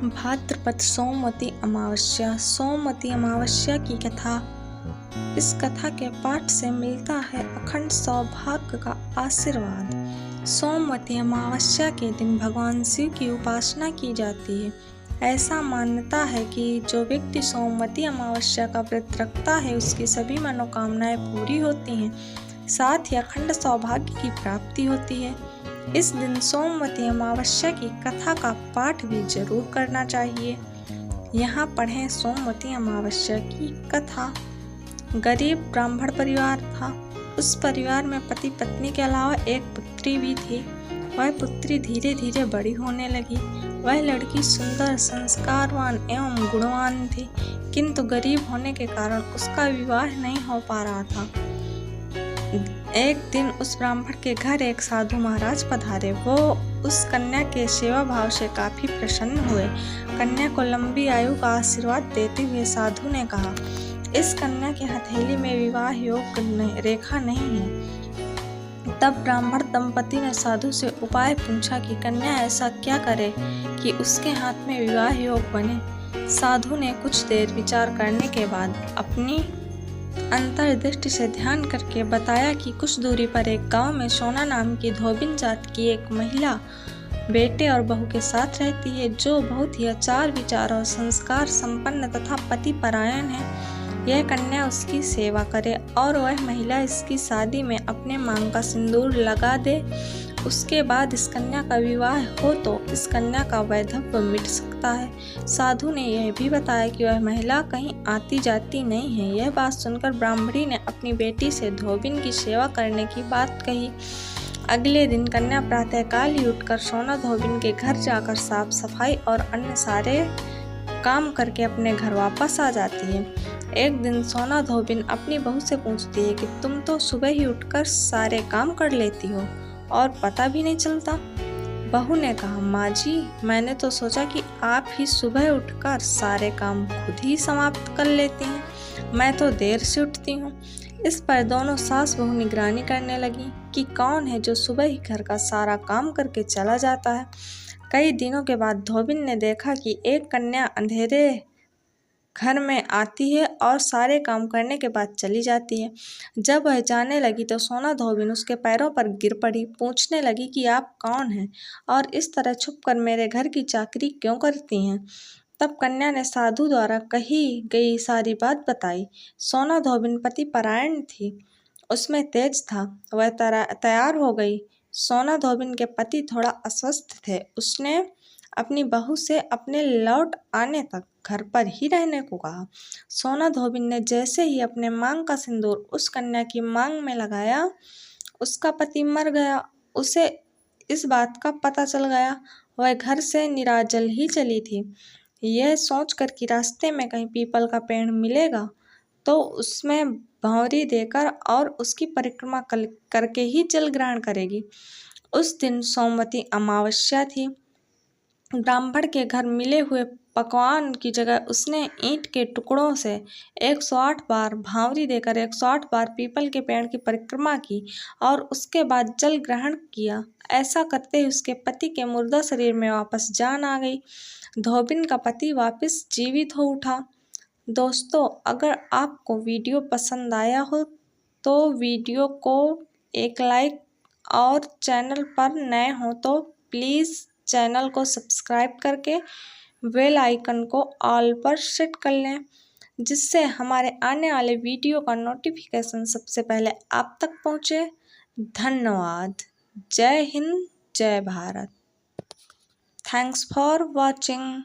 भाद्रपद सोमवती अमावस्या। सोमवती अमावस्या की कथा। इस कथा के पाठ से मिलता है अखंड सौभाग्य का आशीर्वाद। सोमवती अमावस्या के दिन भगवान शिव की उपासना की जाती है। ऐसा मान्यता है कि जो व्यक्ति सोमवती अमावस्या का व्रत रखता है उसकी सभी मनोकामनाएं पूरी होती हैं, साथ ही अखंड सौभाग्य की प्राप्ति होती है। इस दिन सोमवती अमावस्या की कथा का पाठ भी जरूर करना चाहिए। यहाँ पढ़ें सोमवती अमावस्या की कथा। गरीब ब्राह्मण परिवार था। उस परिवार में पति पत्नी के अलावा एक पुत्री भी थी। वह पुत्री धीरे धीरे बड़ी होने लगी। वह लड़की सुंदर, संस्कारवान एवं गुणवान थी, किंतु गरीब होने के कारण उसका विवाह नहीं हो पा रहा था। एक दिन उस ब्राह्मण के घर एक साधु महाराज पधारे। वो उस कन्या के सेवा भाव से काफी प्रसन्न हुए। कन्या को लंबी आयु का आशीर्वाद देते हुए साधु ने कहा, इस कन्या के हथेली में विवाह योग रेखा नहीं है। तब ब्राह्मण दंपति ने साधु से उपाय पूछा कि कन्या ऐसा क्या करे कि उसके हाथ में विवाह योग बने। साधु ने कुछ देर विचार करने के बाद अपनी अंतर्दृष्टि से ध्यान करके बताया कि कुछ दूरी पर एक गांव में सोना नाम की धोबिन जात की एक महिला बेटे और बहू के साथ रहती है, जो बहुत ही आचार विचार और संस्कार संपन्न तथा पति परायण है। यह कन्या उसकी सेवा करे और वह महिला इसकी शादी में अपने मांग का सिंदूर लगा दे। उसके बाद इस कन्या का विवाह हो तो इस कन्या का वैधव्य मिट सकता है। साधु ने यह भी बताया कि वह महिला कहीं आती जाती नहीं है। यह बात सुनकर ब्राह्मणी ने अपनी बेटी से धोबिन की सेवा करने की बात कही। अगले दिन कन्या प्रातःकाल ही उठकर सोना धोबिन के घर जाकर साफ सफाई और अन्य सारे काम करके अपने घर वापस आ जाती है। एक दिन सोना धोबिन अपनी बहू से पूछती है कि तुम तो सुबह ही उठकर सारे काम कर लेती हो और पता भी नहीं चलता। बहू ने कहा, माँ जी, मैंने तो सोचा कि आप ही सुबह उठकर सारे काम खुद ही समाप्त कर लेती हैं। मैं तो देर से उठती हूँ। इस पर दोनों सास बहू निगरानी करने लगी कि कौन है जो सुबह ही घर का सारा काम करके चला जाता है। कई दिनों के बाद धोबिन ने देखा कि एक कन्या अंधेरे घर में आती है और सारे काम करने के बाद चली जाती है। जब वह जाने लगी तो सोना धोबिन उसके पैरों पर गिर पड़ी। पूछने लगी कि आप कौन हैं और इस तरह छुपकर मेरे घर की चाकरी क्यों करती हैं। तब कन्या ने साधु द्वारा कही गई सारी बात बताई। सोना धोबिन पति परायण थी, उसमें तेज था। वह तैयार हो गई। सोना धोबिन के पति थोड़ा अस्वस्थ थे। उसने अपनी बहू से अपने लौट आने तक घर पर ही रहने को कहा। सोना धोबिन ने जैसे ही अपने मांग का सिंदूर उस कन्या की मांग में लगाया, उसका पति मर गया। उसे इस बात का पता चल गया। वह घर से निराजल ही चली थी। यह सोचकर कि रास्ते में कहीं पीपल का पेड़ मिलेगा तो उसमें भंवरी देकर और उसकी परिक्रमा करके ही जल ग्रहण करेगी। उस दिन सोमवती अमावस्या थी। ब्राह्मण के घर मिले हुए पकवान की जगह उसने ईंट के टुकड़ों से 108 बार भांवरी देकर 108 बार पीपल के पेड़ की परिक्रमा की और उसके बाद जल ग्रहण किया। ऐसा करते ही उसके पति के मुर्दा शरीर में वापस जान आ गई। धोबिन का पति वापस जीवित हो उठा। दोस्तों, अगर आपको वीडियो पसंद आया हो तो वीडियो को एक लाइक और चैनल पर नए हो तो प्लीज़ चैनल को सब्सक्राइब करके बेल आइकन को ऑल पर सेट कर लें, जिससे हमारे आने वाले वीडियो का नोटिफिकेशन सबसे पहले आप तक पहुंचे। धन्यवाद। जय हिंद, जय भारत। Thanks for watching.